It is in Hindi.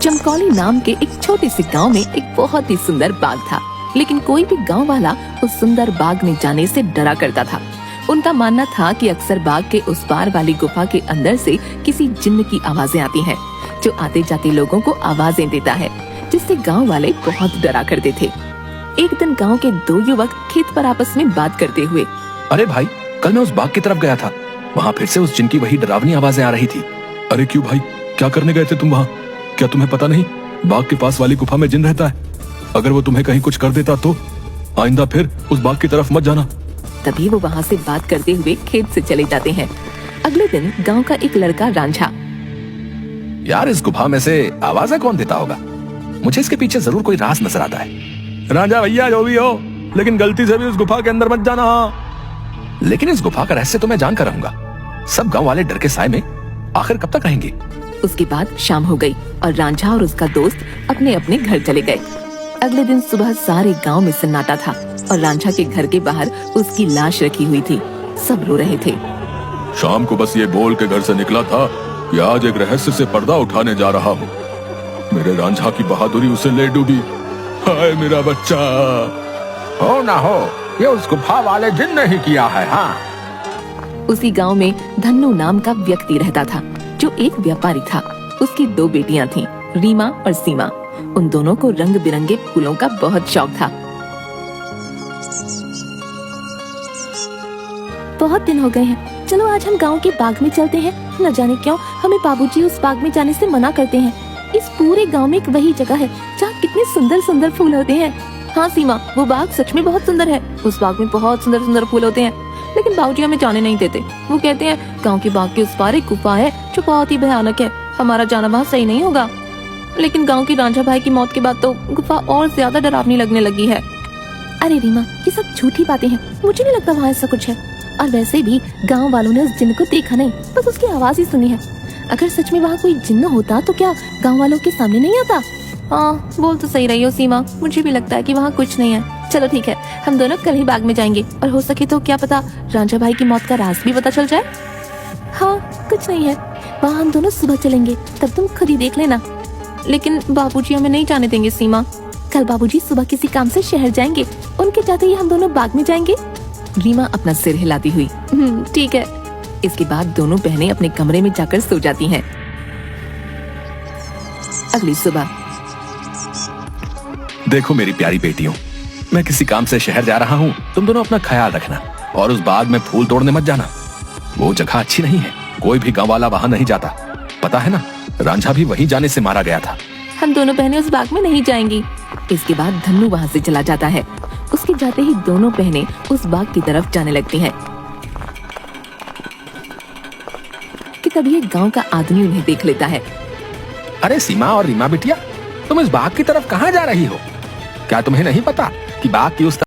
चमकौली नाम के एक छोटे से गांव में एक बहुत ही सुंदर बाग था, लेकिन कोई भी गांव वाला उस सुंदर बाग में जाने से डरा करता था। उनका मानना था कि अक्सर बाग के उस पार वाली गुफा के अंदर से किसी जिन्न की आवाजें आती हैं, जो आते जाते लोगों को आवाजें देता है, जिससे गांव वाले बहुत डरा करते थे। एक दिन गांव के दो युवक खेत पर आपस में बात करते हुए, अरे भाई, कल मैं उस बाग की तरफ गया था, वहाँ फिर से उस जिन की वही डरावनी आवाजें आ रही थी। अरे क्यों भाई, क्या करने गए थे तुम वहाँ? क्या तुम्हें पता नहीं बाग के पास वाली गुफा में जिन रहता है? अगर वो तुम्हें कहीं कुछ कर देता तो आइंदा फिर उस बाग की तरफ मत जाना। तभी वो वहाँ से बात करते हुए खेत से चले जाते हैं। अगले दिन गांव का एक लड़का रांझा, यार इस गुफा में से आवाजें कौन देता होगा? मुझे इसके पीछे जरूर कोई राज नजर आता है। रांझा भैया, जो भी हो, लेकिन गलती से भी उस गुफा के अंदर मत जाना। लेकिन इस गुफा का रहस्य तो मैं जान कर रहूंगा। सब गांव वाले डर के साए में आखिर कब तक रहेंगे? उसके बाद शाम हो गई और रांझा और उसका दोस्त अपने अपने घर चले गए। अगले दिन सुबह सारे गांव में सन्नाटा था और रांझा के घर के बाहर उसकी लाश रखी हुई थी। सब रो रहे थे। शाम को बस ये बोल के घर से निकला था कि आज एक रहस्य से पर्दा उठाने जा रहा हूँ। मेरे रांझा की बहादुरी उसे ले डूबी। हाय मेरा बच्चा। हो ना हो, ये उस गुफा वाले जिन ने ही किया है। हाँ। उसी गांव में धन्नू नाम का व्यक्ति रहता था, जो एक व्यापारी था। उसकी दो बेटियां थीं, रीमा और सीमा। उन दोनों को रंग बिरंगे फूलों का बहुत शौक था। बहुत दिन हो गए हैं, चलो आज हम गांव के बाग में चलते हैं। न जाने क्यों हमें बाबूजी उस बाग में जाने से मना करते हैं। इस पूरे गांव में एक वही जगह है जहाँ कितने सुंदर सुंदर फूल होते हैं। हाँ सीमा, वो बाग सच में बहुत सुंदर है। उस बाग में बहुत सुंदर सुंदर फूल होते हैं, लेकिन बाबूजी हमें जाने नहीं देते। वो कहते हैं गांव के बाग के उस पार एक गुफा है जो बहुत ही भयानक है, हमारा जाना वहाँ सही नहीं होगा। लेकिन गांव की रांझा भाई की मौत के बाद तो गुफा और ज्यादा डरावनी लगने लगी है। अरे रीमा, ये सब झूठी बातें हैं, मुझे नहीं लगता वहाँ ऐसा कुछ है। और वैसे भी गांव वालों ने उस जिन्न को देखा नहीं, बस उसकी आवाज ही सुनी है। अगर सच में वहाँ कोई जिन्न होता तो क्या गाँव वालों के सामने नहीं आता? हाँ, बोल तो सही रही हो सीमा, मुझे भी लगता है कि वहाँ कुछ नहीं है। चलो ठीक है, हम दोनों कल ही बाग में जाएंगे और हो सके तो क्या पता रांझा भाई की मौत का राज भी पता चल जाए। हाँ, कुछ नहीं है, वहाँ हम दोनों सुबह चलेंगे, तब तुम खुद ही देख लेना। लेकिन बाबूजी हमें नहीं जाने देंगे सीमा। कल बाबूजी सुबह किसी काम से शहर जाएंगे, उनके जाते ही हम दोनों बाग में जाएंगे। रीमा अपना सिर हिलाती हुई ठीक है। इसके बाद दोनों बहनें अपने कमरे में जाकर सो जाती हैं। अगली सुबह, देखो मेरी प्यारी बेटियों, मैं किसी काम से शहर जा रहा हूँ। तुम दोनों अपना ख्याल रखना और उस बाग में फूल तोड़ने मत जाना। वो जगह अच्छी नहीं है, कोई भी गाँव वाला वहाँ नहीं जाता। पता है ना, रांझा भी वहीं जाने से मारा गया था। हम दोनों बहनें उस बाग में नहीं जाएंगी। इसके बाद धन्नू वहाँ से चला जाता है। उसके जाते ही दोनों बहनें उस बाग की तरफ जाने लगती हैं कि तभी एक गांव का आदमी उन्हें देख लेता है। अरे सीमा और रीमा बिटिया, तुम इस बाग की तरफ कहाँ जा रही हो? क्या तुम्हें नहीं पता कि बाग की उस